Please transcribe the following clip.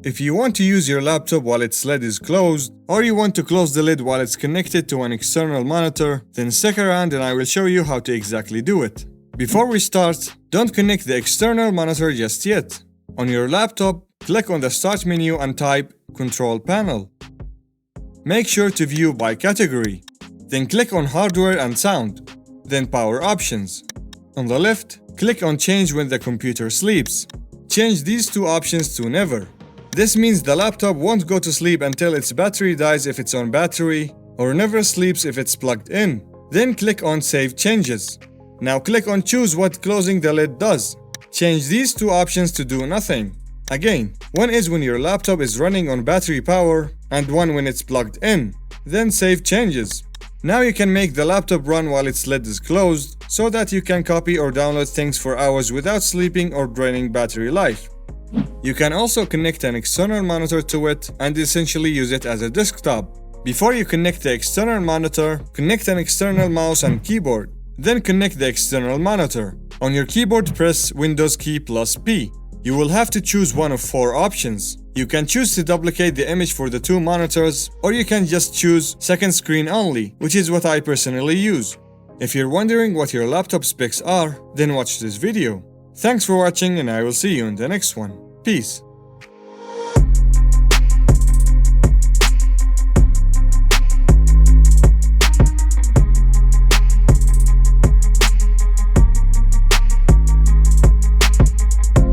If you want to use your laptop while its lid is closed, or you want to close the lid while it's connected to an external monitor, then stick around and I will show you how to exactly do it. Before we start, don't connect the external monitor just yet. On your laptop, click on the Start menu and type Control Panel. Make sure to view by category. Then click on Hardware and Sound. Then Power Options. On the left, click on Change when the computer sleeps. Change these two options to Never. This means the laptop won't go to sleep until its battery dies if it's on battery, or never sleeps if it's plugged in. Then click on Save Changes. Now click on Choose what closing the lid does. Change these two options to do nothing. Again, one is when your laptop is running on battery power, and one when it's plugged in. Then Save Changes. Now you can make the laptop run while its lid is closed, so that you can copy or download things for hours without sleeping or draining battery life. You can also connect an external monitor to it and essentially use it as a desktop. Before you connect the external monitor, connect an external mouse and keyboard. Then connect the external monitor. On your keyboard, press Windows key plus P. You will have to choose one of 4 options. You can choose to duplicate the image for the 2 monitors, or you can just choose second screen only, which is what I personally use. If you're wondering what your laptop specs are, then watch this video. Thanks for watching and I will see you in the next one. Peace.